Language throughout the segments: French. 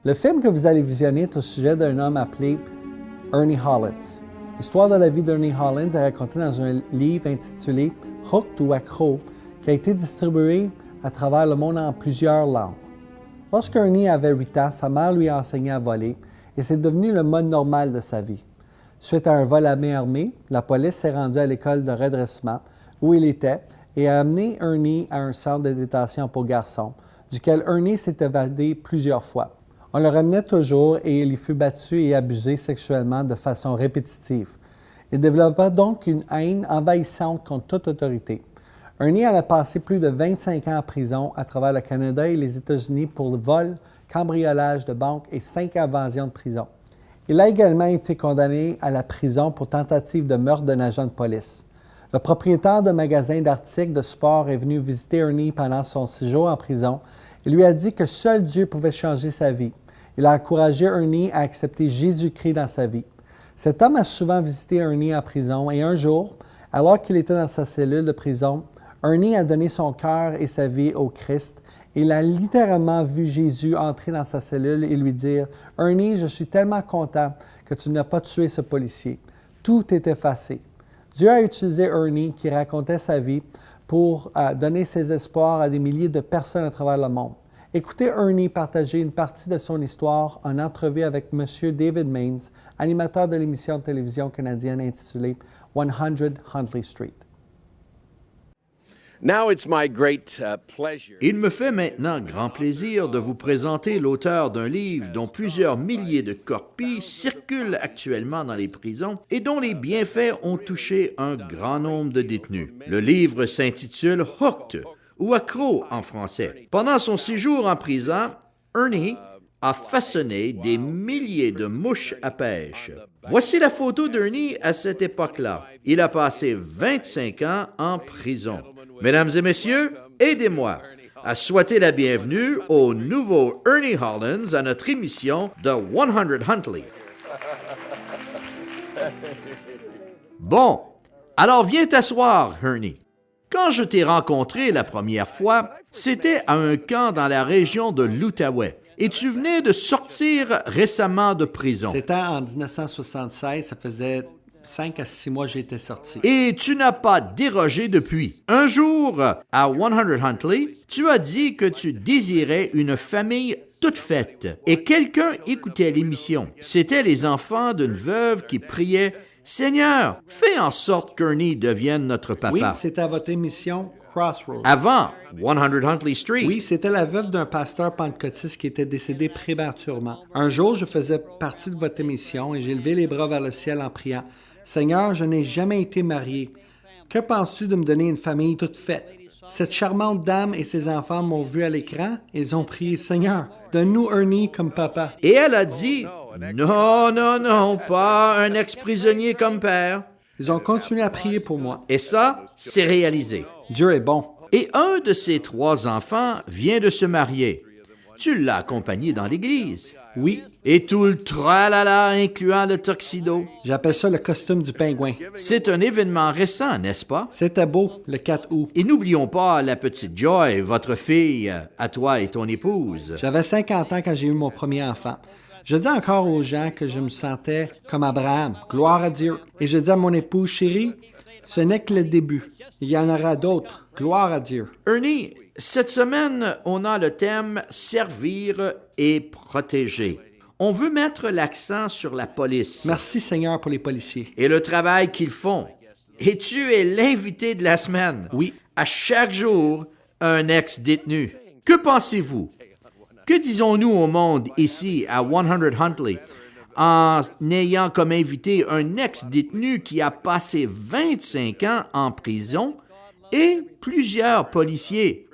Le film que vous allez visionner est au sujet d'un homme appelé Ernie Hollins. L'histoire de la vie d'Ernie Hollins est racontée dans un livre intitulé « Hooked ou Accro » qui a été distribué à travers le monde en plusieurs langues. Lorsque Ernie avait 8 ans, sa mère lui a enseigné à voler et c'est devenu le mode normal de sa vie. Suite à un vol à main armée, la police s'est rendue à l'école de redressement où il était et a amené Ernie à un centre de détention pour garçons, duquel Ernie s'est évadé plusieurs fois. On le ramenait toujours et il y fut battu et abusé sexuellement de façon répétitive. Il développa donc une haine envahissante contre toute autorité. Ernie a passé plus de 25 ans en prison à travers le Canada et les États-Unis pour le vol, cambriolage de banque et 5 invasions de prison. Il a également été condamné à la prison pour tentative de meurtre d'un agent de police. Le propriétaire d'un magasin d'articles de sport est venu visiter Ernie pendant son séjour en prison et lui a dit que seul Dieu pouvait changer sa vie. Il a encouragé Ernie à accepter Jésus-Christ dans sa vie. Cet homme a souvent visité Ernie en prison et un jour, alors qu'il était dans sa cellule de prison, Ernie a donné son cœur et sa vie au Christ. Il a littéralement vu Jésus entrer dans sa cellule et lui dire « Ernie, je suis tellement content que tu n'as pas tué ce policier. Tout est effacé. » Dieu a utilisé Ernie qui racontait sa vie pour donner ses espoirs à des milliers de personnes à travers le monde. Écoutez Ernie partager une partie de son histoire en entrevue avec M. David Mains, animateur de l'émission de télévision canadienne intitulée 100 Huntley Street. Il me fait maintenant grand plaisir de vous présenter l'auteur d'un livre dont plusieurs milliers de copies circulent actuellement dans les prisons et dont les bienfaits ont touché un grand nombre de détenus. Le livre s'intitule « Hooked » ou « Accro » en français. Pendant son séjour en prison, Ernie a façonné des milliers de mouches à pêche. Voici la photo d'Ernie à cette époque-là. Il a passé 25 ans en prison. Mesdames et messieurs, aidez-moi à souhaiter la bienvenue au nouveau Ernie Hollins à notre émission de 100 Huntley. Bon, alors viens t'asseoir, Ernie. Quand je t'ai rencontré la première fois, c'était à un camp dans la région de l'Outaouais. Et tu venais de sortir récemment de prison. C'était en 1976, ça faisait 5 à 6 mois que j'étais sorti. Et tu n'as pas dérogé depuis. Un jour, à 100 Huntley, tu as dit que tu désirais une famille toute faite. Et quelqu'un écoutait l'émission. C'était les enfants d'une veuve qui priaient « Seigneur, fais en sorte qu'Ernie devienne notre papa. » Oui, c'était à votre émission Crossroads. Avant 100 Huntley Street. Oui, c'était la veuve d'un pasteur pentecôtiste qui était décédé prématurément. Un jour, je faisais partie de votre émission et j'ai levé les bras vers le ciel en priant « Seigneur, je n'ai jamais été marié. Que penses-tu de me donner une famille toute faite? » Cette charmante dame et ses enfants m'ont vu à l'écran et ils ont prié « Seigneur, donne-nous Ernie comme papa. » Et elle a dit « Non, non, non, pas un ex-prisonnier comme père. » Ils ont continué à prier pour moi. Et ça, c'est réalisé. Dieu est bon. Et un de ses 3 enfants vient de se marier. Tu l'as accompagné dans l'église. Oui. Et tout le tralala, incluant le tuxedo. J'appelle ça le costume du pingouin. C'est un événement récent, n'est-ce pas? C'était beau, le 4 août. Et n'oublions pas la petite Joy, votre fille, à toi et ton épouse. J'avais 50 ans quand j'ai eu mon premier enfant. Je dis encore aux gens que je me sentais comme Abraham. Gloire à Dieu. Et je dis à mon épouse, chérie, ce n'est que le début. Il y en aura d'autres. Gloire à Dieu. Ernie, cette semaine, on a le thème « Servir et protéger ». On veut mettre l'accent sur la police. Merci Seigneur pour les policiers. Et le travail qu'ils font. Et tu es l'invité de la semaine. Oui. À chaque jour, un ex-détenu. Que pensez-vous? Que disons-nous au monde ici à 100 Huntley en ayant comme invité un ex-détenu qui a passé 25 ans en prison et plusieurs policiers?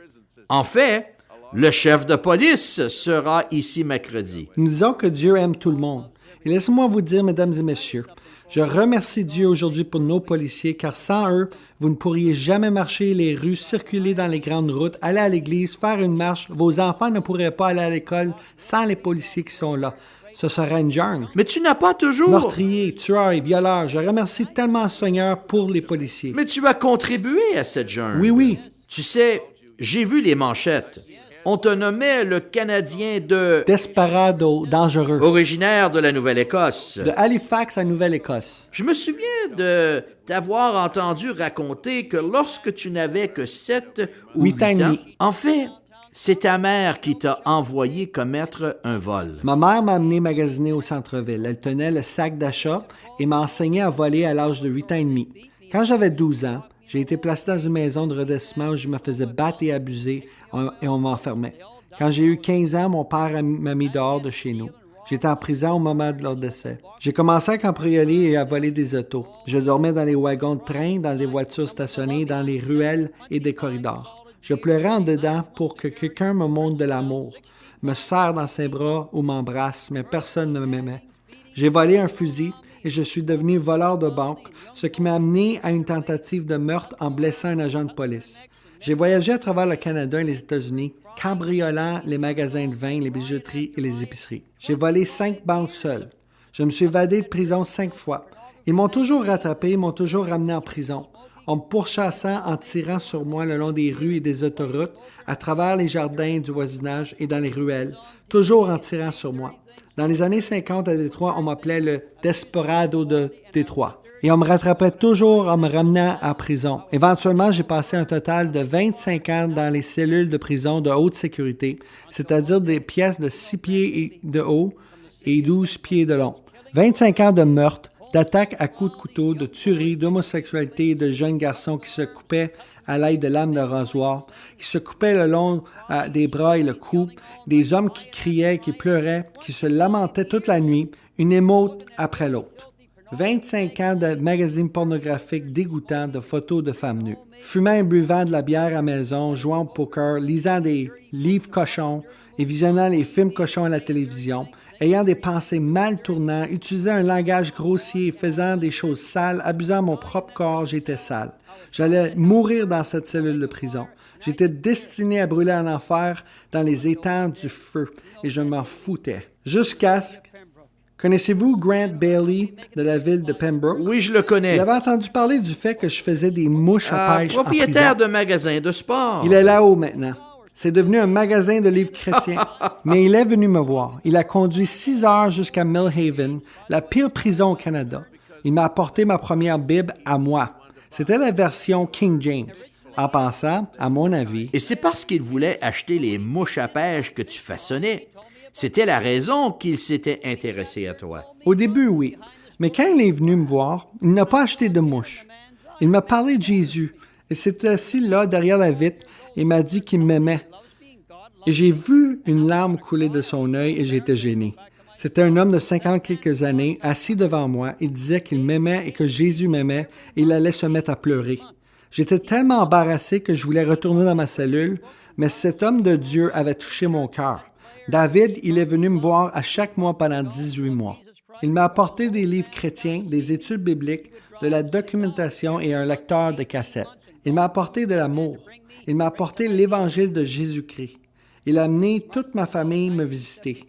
En fait, le chef de police sera ici mercredi. Nous disons que Dieu aime tout le monde. Et laissez-moi vous dire, mesdames et messieurs, je remercie Dieu aujourd'hui pour nos policiers, car sans eux, vous ne pourriez jamais marcher les rues, circuler dans les grandes routes, aller à l'église, faire une marche. Vos enfants ne pourraient pas aller à l'école sans les policiers qui sont là. Ce serait une jungle. Mais tu n'as pas toujours... Meurtriers, tueurs et violeurs. Je remercie tellement Seigneur pour les policiers. Mais tu as contribué à cette jungle. Oui, oui. Tu sais, j'ai vu les manchettes. On te nommait le Canadien de... Desperado, dangereux. originaire de la Nouvelle-Écosse. De Halifax à Nouvelle-Écosse. Je me souviens de t'avoir entendu raconter que lorsque tu n'avais que 7 ou 8 8 ans et ans, demi. en fait, c'est ta mère qui t'a envoyé commettre un vol. Ma mère m'a amené magasiner au centre-ville. Elle tenait le sac d'achat et m'a enseigné à voler à l'âge de 8 ans et demi. Quand j'avais 12 ans, j'ai été placé dans une maison de redressement où je me faisais battre et abuser et on m'enfermait. Quand j'ai eu 15 ans, mon père m'a mis dehors de chez nous. J'étais en prison au moment de leur décès. J'ai commencé à cambrioler et à voler des autos. Je dormais dans les wagons de train, dans des voitures stationnées, dans les ruelles et des corridors. Je pleurais en dedans pour que quelqu'un me montre de l'amour, me serre dans ses bras ou m'embrasse, mais personne ne m'aimait. J'ai volé un fusil et je suis devenu voleur de banque, ce qui m'a amené à une tentative de meurtre en blessant un agent de police. J'ai voyagé à travers le Canada et les États-Unis, cambriolant les magasins de vin, les bijouteries et les épiceries. J'ai volé 5 banques seul. Je me suis évadé de prison 5 fois. Ils m'ont toujours rattrapé, ils m'ont toujours ramené en prison, en me pourchassant, en tirant sur moi le long des rues et des autoroutes, à travers les jardins du voisinage et dans les ruelles, toujours en tirant sur moi. Dans les années 50 à Détroit, on m'appelait le Desperado de Détroit. Et on me rattrapait toujours en me ramenant en prison. Éventuellement, j'ai passé un total de 25 ans dans les cellules de prison de haute sécurité, c'est-à-dire des pièces de 6 pieds de haut et 12 pieds de long. 25 ans de meurtre, d'attaques à coups de couteau, de tueries, d'homosexualité et de jeunes garçons qui se coupaient à l'aide de lames de rasoir, qui se coupaient le long des bras et le cou, des hommes qui criaient, qui pleuraient, qui se lamentaient toute la nuit, une émeute après l'autre. 25 ans de magazines pornographiques dégoûtants de photos de femmes nues. Fumant et buvant de la bière à la maison, jouant au poker, lisant des livres cochons et visionnant les films cochons à la télévision, ayant des pensées mal tournant, utilisant un langage grossier, faisant des choses sales, abusant de mon propre corps, j'étais sale. J'allais mourir dans cette cellule de prison. J'étais destiné à brûler en enfer dans les étangs du feu et je m'en foutais. Jusqu'à ce que... Connaissez-vous Grant Bailey de la ville de Pembroke? Oui, je le connais. Il avait entendu parler du fait que je faisais des mouches à pêche en Propriétaire prison. de magasin de sport. Il est là-haut maintenant. C'est devenu un magasin de livres chrétiens. Mais il est venu me voir. Il a conduit 6 heures jusqu'à Millhaven, la pire prison au Canada. Il m'a apporté ma première Bible à moi. C'était la version King James. En passant, à mon avis... Et c'est parce qu'il voulait acheter les mouches à pêche que tu façonnais. C'était la raison qu'il s'était intéressé à toi. Au début, oui. Mais quand il est venu me voir, il n'a pas acheté de mouches. Il m'a parlé de Jésus. Il s'est assis là, derrière la vitre, et m'a dit qu'il m'aimait. Et j'ai vu une larme couler de son œil et j'étais gêné. C'était un homme de 50 quelques années, assis devant moi. Il disait qu'il m'aimait et que Jésus m'aimait, et il allait se mettre à pleurer. J'étais tellement embarrassé que je voulais retourner dans ma cellule, mais cet homme de Dieu avait touché mon cœur. David, il est venu me voir à chaque mois pendant 18 mois. Il m'a apporté des livres chrétiens, des études bibliques, de la documentation et un lecteur de cassettes. Il m'a apporté de l'amour. Il m'a apporté l'Évangile de Jésus-Christ. Il a amené toute ma famille me visiter.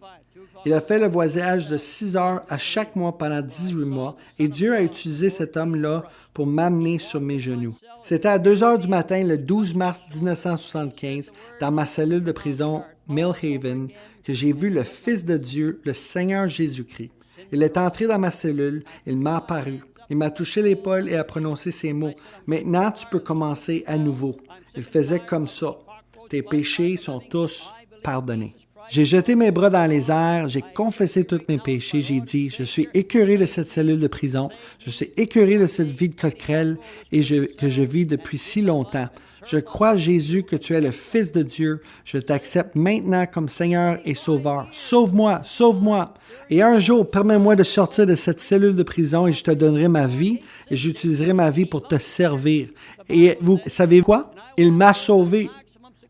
Il a fait le voyage de 6 heures à chaque mois pendant 18 mois et Dieu a utilisé cet homme-là pour m'amener sur mes genoux. C'était à 2 heures du matin, le 12 mars 1975, dans ma cellule de prison Millhaven, que j'ai vu le Fils de Dieu, le Seigneur Jésus-Christ. Il est entré dans ma cellule, il m'a apparu. Il m'a touché l'épaule et a prononcé ces mots. « Maintenant, tu peux commencer à nouveau. » Il faisait comme ça. « Tes péchés sont tous pardonnés. » J'ai jeté mes bras dans les airs, j'ai confessé tous mes péchés, j'ai dit, je suis écœuré de cette cellule de prison, je suis écœuré de cette vie de coquerelle que je vis depuis si longtemps. Je crois, Jésus, que tu es le Fils de Dieu. Je t'accepte maintenant comme Seigneur et Sauveur. Sauve-moi, sauve-moi. Et un jour, permets-moi de sortir de cette cellule de prison et je te donnerai ma vie et j'utiliserai ma vie pour te servir. Et vous savez quoi? Il m'a sauvé.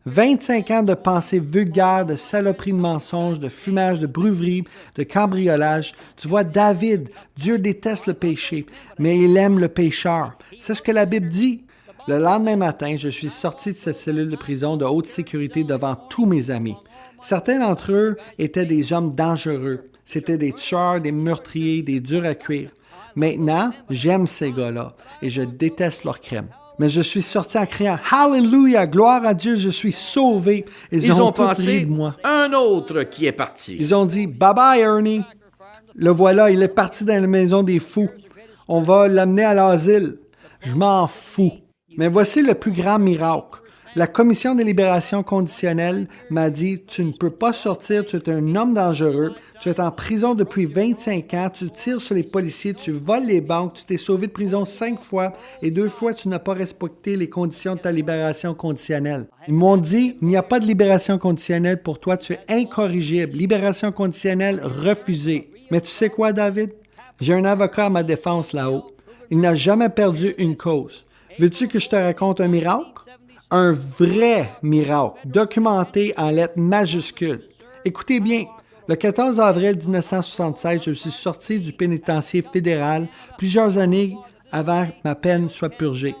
25 ans de pensées vulgaires, de saloperies de mensonges, de fumage, de bruverie, de cambriolage. Tu vois, David, Dieu déteste le péché, mais il aime le pécheur. C'est ce que la Bible dit. Le lendemain matin, je suis sorti de cette cellule de prison de haute sécurité devant tous mes amis. Certains d'entre eux étaient des hommes dangereux. C'était des tueurs, des meurtriers, des durs à cuire. Maintenant, j'aime ces gars-là et je déteste leurs crimes. Mais je suis sorti en criant « Hallelujah! Gloire à Dieu, je suis sauvé! » Ils ont tous ri pensé de moi. un autre qui est parti. Ils ont dit « Bye bye, Ernie! » Le voilà, il est parti dans la maison des fous. On va l'amener à l'asile. Je m'en fous. Mais voici le plus grand miracle. La commission de libération conditionnelle m'a dit « Tu ne peux pas sortir, tu es un homme dangereux, tu es en prison depuis 25 ans, tu tires sur les policiers, tu voles les banques, tu t'es sauvé de prison 5 fois et 2 fois tu n'as pas respecté les conditions de ta libération conditionnelle. » Ils m'ont dit « Il n'y a pas de libération conditionnelle pour toi, tu es incorrigible. Libération conditionnelle refusée. » Mais tu sais quoi, David? J'ai un avocat à ma défense là-haut. Il n'a jamais perdu une cause. Veux-tu que je te raconte un miracle? Un vrai miracle, documenté en lettres majuscules. Écoutez bien, le 14 avril 1976, je suis sorti du pénitencier fédéral plusieurs années avant que ma peine soit purgée.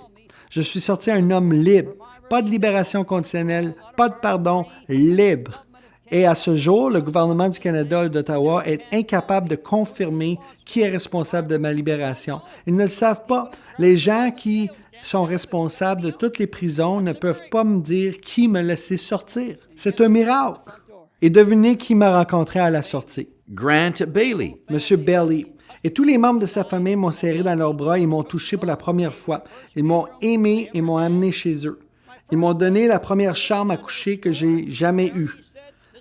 Je suis sorti un homme libre, pas de libération conditionnelle, pas de pardon, libre. Et à ce jour, le gouvernement du Canada et d'Ottawa est incapable de confirmer qui est responsable de ma libération. Ils ne le savent pas. Les gens qui sont responsables de toutes les prisons ne peuvent pas me dire qui me laissait sortir. C'est un miracle. Et devinez qui m'a rencontré à la sortie. Grant Bailey. Monsieur Bailey. Et tous les membres de sa famille m'ont serré dans leurs bras et m'ont touché pour la première fois. Ils m'ont aimé et m'ont amené chez eux. Ils m'ont donné la première chambre à coucher que j'ai jamais eue.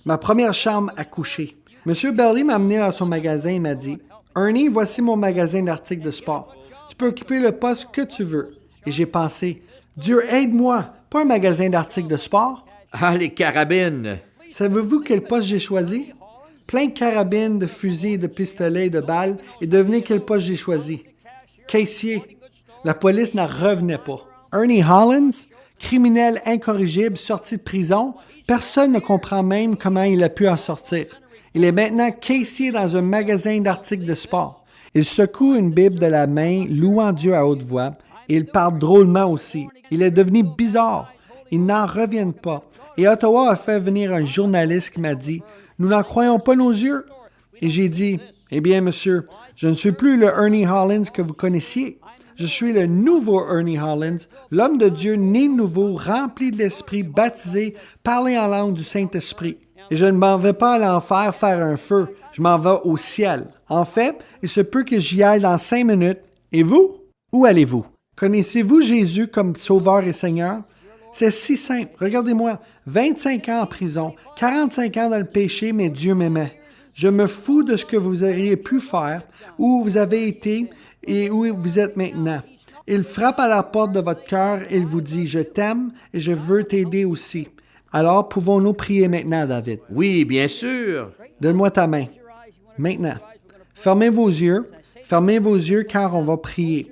Ma première chambre à coucher. Monsieur Bailey m'a amené dans son magasin et m'a dit « Ernie, voici mon magasin d'articles de sport. Tu peux occuper le poste que tu veux. » Et j'ai pensé, Dieu aide-moi, pas un magasin d'articles de sport. Ah, les carabines! Savez-vous quel poste j'ai choisi? Plein de carabines, de fusils, de pistolets, de balles. Et devinez quel poste j'ai choisi? Caissier. La police n'en revenait pas. Ernie Hollins, criminel incorrigible sorti de prison, personne ne comprend même comment il a pu en sortir. Il est maintenant caissier dans un magasin d'articles de sport. Il secoue une Bible de la main, louant Dieu à haute voix. Et il parle drôlement aussi. Il est devenu bizarre. Ils n'en reviennent pas. Et Ottawa a fait venir un journaliste qui m'a dit « Nous n'en croyons pas nos yeux. » Et j'ai dit « Eh bien, monsieur, je ne suis plus le Ernie Hollins que vous connaissiez. Je suis le nouveau Ernie Hollins, l'homme de Dieu né nouveau, rempli de l'Esprit, baptisé, parlé en langue du Saint-Esprit. Et je ne m'en vais pas à l'enfer faire un feu. Je m'en vais au ciel. En fait, il se peut que j'y aille dans 5 minutes. Et vous? Où allez-vous? Connaissez-vous Jésus comme Sauveur et Seigneur? C'est si simple. Regardez-moi. 25 ans en prison, 45 ans dans le péché, mais Dieu m'aimait. Je me fous de ce que vous auriez pu faire, où vous avez été et où vous êtes maintenant. Il frappe à la porte de votre cœur et il vous dit « Je t'aime et je veux t'aider aussi. » Alors, pouvons-nous prier maintenant, David? Oui, bien sûr. Donne-moi ta main. Maintenant. Fermez vos yeux car on va prier.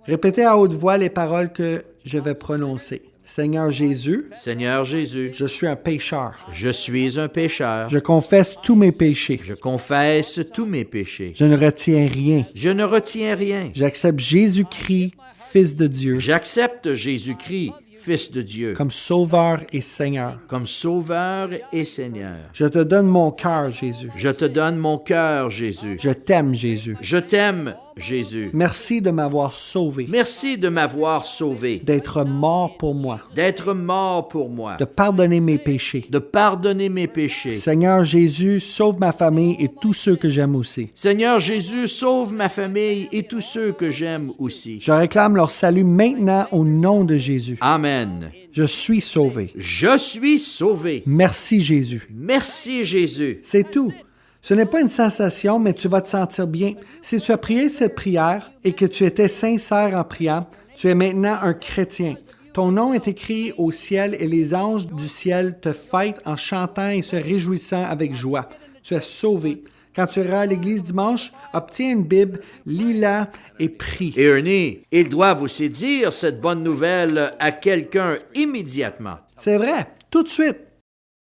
Répétez à haute voix les paroles que je vais prononcer. Seigneur Jésus, Seigneur Jésus, je suis un pécheur. je suis un pécheur. Je confesse tous mes péchés. Je confesse tous mes péchés. Je ne retiens rien. Je ne retiens rien. J'accepte Jésus-Christ, Fils de Dieu, J'accepte Jésus-Christ, Fils de Dieu, comme Sauveur et Seigneur. comme Sauveur et Seigneur. Je te donne mon cœur, Jésus. Je te donne mon cœur, Jésus. Je t'aime, Jésus. Je t'aime, Jésus. Merci de m'avoir sauvé, Merci de m'avoir sauvé, d'être mort pour moi, d'être mort pour moi, de pardonner mes péchés. de pardonner mes péchés. Seigneur Jésus, sauve ma famille et tous ceux que j'aime aussi. Seigneur Jésus, sauve ma famille et tous ceux que j'aime aussi. Je réclame leur salut maintenant au nom de Jésus. Amen. Je suis sauvé. Je suis sauvé. Merci Jésus. Merci Jésus. C'est tout. Ce n'est pas une sensation, mais tu vas te sentir bien. Si tu as prié cette prière et que tu étais sincère en priant, tu es maintenant un chrétien. Ton nom est écrit au ciel et les anges du ciel te fêtent en chantant et se réjouissant avec joie. Tu es sauvé. Quand tu iras à l'église dimanche, obtiens une Bible, lis-la et prie. Et Ernie, ils doivent aussi dire cette bonne nouvelle à quelqu'un immédiatement. C'est vrai, tout de suite.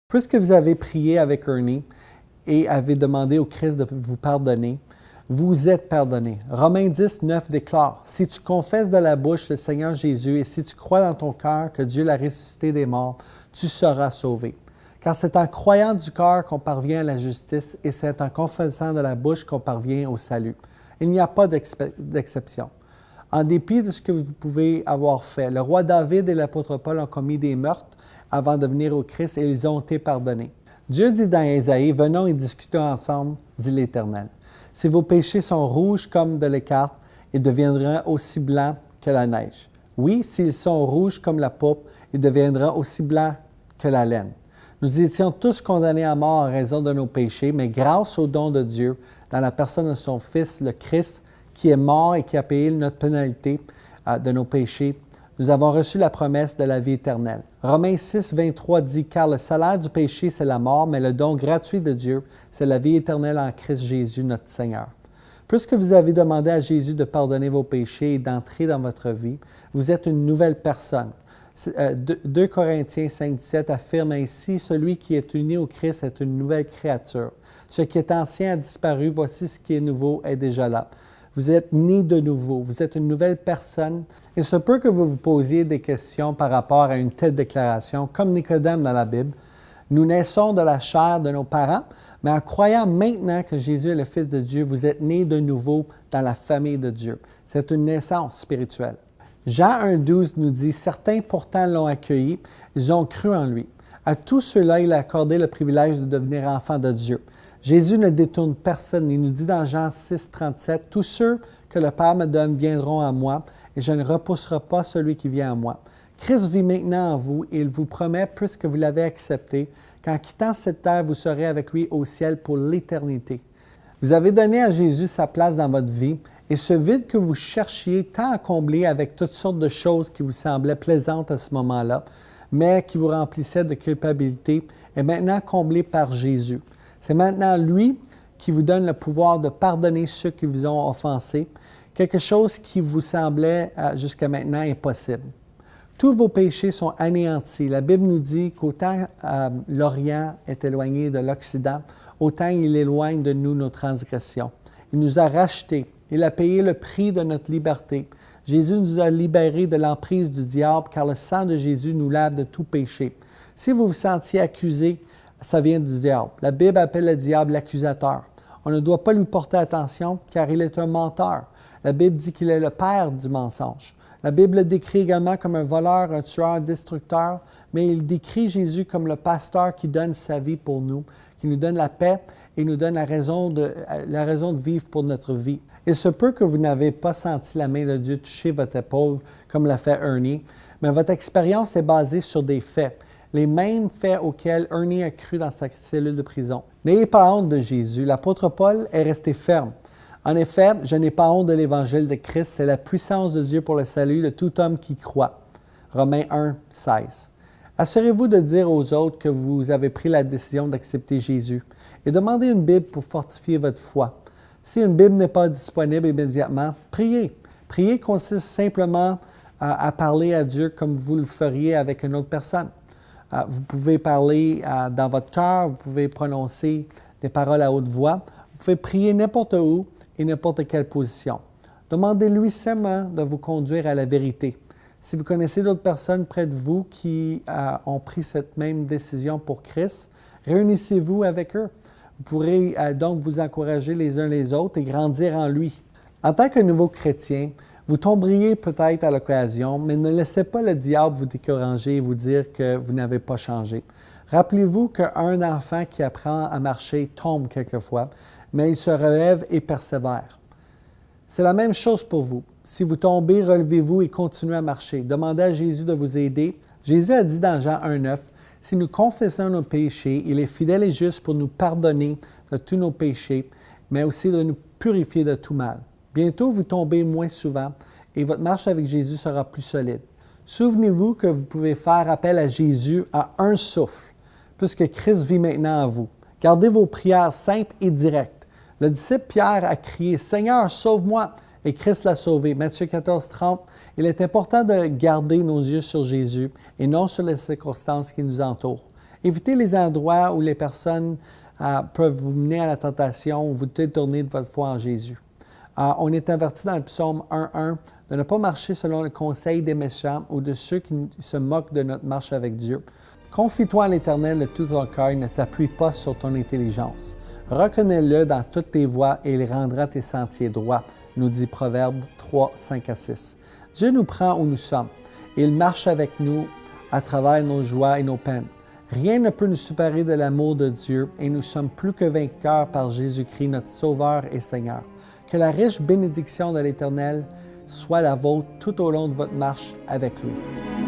Puisque vous avez prié avec Ernie et avez demandé au Christ de vous pardonner, vous êtes pardonné. Romains 10, 9 déclare, « Si tu confesses de la bouche le Seigneur Jésus et si tu crois dans ton cœur que Dieu l'a ressuscité des morts, tu seras sauvé. Car c'est en croyant du cœur qu'on parvient à la justice et c'est en confessant de la bouche qu'on parvient au salut. » Il n'y a pas d'exception. en dépit de ce que vous pouvez avoir fait. Le roi David et l'apôtre Paul ont commis des meurtres avant de venir au Christ et ils ont été pardonnés. Dieu dit dans Ésaïe, « Venons et discutons ensemble, dit l'Éternel. Si vos péchés sont rouges comme de l'écarpe, ils deviendront aussi blancs que la neige. Oui, s'ils sont rouges comme la pourpre, ils deviendront aussi blancs que la laine. Nous étions tous condamnés à mort en raison de nos péchés, mais grâce au don de Dieu, dans la personne de son Fils, le Christ, qui est mort et qui a payé notre pénalité de nos péchés, nous avons reçu la promesse de la vie éternelle. Romains 6, 23 dit « Car le salaire du péché, c'est la mort, mais le don gratuit de Dieu, c'est la vie éternelle en Christ Jésus, notre Seigneur. » Puisque vous avez demandé à Jésus de pardonner vos péchés et d'entrer dans votre vie, vous êtes une nouvelle personne. 2 Corinthiens 5, 17 affirme ainsi « Celui qui est uni au Christ est une nouvelle créature. Ce qui est ancien a disparu, voici ce qui est nouveau est déjà là. » Vous êtes né de nouveau, vous êtes une nouvelle personne. Il se peut que vous vous posiez des questions par rapport à une telle déclaration, comme Nicodème dans la Bible. Nous naissons de la chair de nos parents, mais en croyant maintenant que Jésus est le Fils de Dieu, vous êtes nés de nouveau dans la famille de Dieu. C'est une naissance spirituelle. Jean 1,12 nous dit « Certains pourtant l'ont accueilli, ils ont cru en lui. À tous ceux-là, il a accordé le privilège de devenir enfants de Dieu. » Jésus ne détourne personne. Il nous dit dans Jean 6, 37, « Tous ceux que le Père me donne viendront à moi, et je ne repousserai pas celui qui vient à moi. » Christ vit maintenant en vous, et il vous promet, puisque vous l'avez accepté, qu'en quittant cette terre, vous serez avec lui au ciel pour l'éternité. Vous avez donné à Jésus sa place dans votre vie, et ce vide que vous cherchiez tant à combler avec toutes sortes de choses qui vous semblaient plaisantes à ce moment-là, mais qui vous remplissaient de culpabilité, est maintenant comblé par Jésus. C'est maintenant lui qui vous donne le pouvoir de pardonner ceux qui vous ont offensés, quelque chose qui vous semblait jusqu'à maintenant impossible. Tous vos péchés sont anéantis. La Bible nous dit qu'autant l'Orient est éloigné de l'Occident, autant il éloigne de nous nos transgressions. Il nous a rachetés. Il a payé le prix de notre liberté. Jésus nous a libérés de l'emprise du diable, car le sang de Jésus nous lave de tout péché. Si vous vous sentiez accusé, ça vient du diable. La Bible appelle le diable l'accusateur. On ne doit pas lui porter attention, car il est un menteur. La Bible dit qu'il est le père du mensonge. La Bible le décrit également comme un voleur, un tueur, un destructeur, mais il décrit Jésus comme le pasteur qui donne sa vie pour nous, qui nous donne la paix et nous donne la raison de vivre pour notre vie. Il se peut que vous n'avez pas senti la main de Dieu toucher votre épaule comme l'a fait Ernie, mais votre expérience est basée sur des faits, les mêmes faits auxquels Ernie a cru dans sa cellule de prison. N'ayez pas honte de Jésus. L'apôtre Paul est resté ferme. En effet, je n'ai pas honte de l'Évangile de Christ, c'est la puissance de Dieu pour le salut de tout homme qui croit. Romains 1, 16. Assurez-vous de dire aux autres que vous avez pris la décision d'accepter Jésus et demandez une Bible pour fortifier votre foi. Si une Bible n'est pas disponible immédiatement, priez. Prier consiste simplement à parler à Dieu comme vous le feriez avec une autre personne. Vous pouvez parler dans votre cœur, vous pouvez prononcer des paroles à haute voix. Vous pouvez prier n'importe où et n'importe quelle position. Demandez-lui seulement de vous conduire à la vérité. Si vous connaissez d'autres personnes près de vous qui ont pris cette même décision pour Christ, réunissez-vous avec eux. Vous pourrez donc vous encourager les uns les autres et grandir en lui. En tant que nouveau chrétien, vous tomberiez peut-être à l'occasion, mais ne laissez pas le diable vous décourager et vous dire que vous n'avez pas changé. Rappelez-vous qu'un enfant qui apprend à marcher tombe quelquefois, mais il se relève et persévère. C'est la même chose pour vous. Si vous tombez, relevez-vous et continuez à marcher. Demandez à Jésus de vous aider. Jésus a dit dans Jean 1,9, « Si nous confessons nos péchés, il est fidèle et juste pour nous pardonner de tous nos péchés, mais aussi de nous purifier de tout mal. » Bientôt, vous tombez moins souvent et votre marche avec Jésus sera plus solide. Souvenez-vous que vous pouvez faire appel à Jésus à un souffle, puisque Christ vit maintenant en vous. Gardez vos prières simples et directes. Le disciple Pierre a crié « Seigneur, sauve-moi » et Christ l'a sauvé. Matthieu 14, 30. Il est important de garder nos yeux sur Jésus et non sur les circonstances qui nous entourent. Évitez les endroits où les personnes peuvent vous mener à la tentation ou vous détourner de votre foi en Jésus. On est averti dans le psaume 1.1 de ne pas marcher selon le conseil des méchants ou de ceux qui se moquent de notre marche avec Dieu. Confie-toi à l'Éternel de tout ton cœur et ne t'appuie pas sur ton intelligence. Reconnais-le dans toutes tes voies et il rendra tes sentiers droits. nous dit Proverbe 3, 5 à 6. Dieu nous prend où nous sommes et il marche avec nous à travers nos joies et nos peines. Rien ne peut nous séparer de l'amour de Dieu et nous sommes plus que vainqueurs par Jésus-Christ, notre Sauveur et Seigneur. Que la riche bénédiction de l'Éternel soit la vôtre tout au long de votre marche avec lui.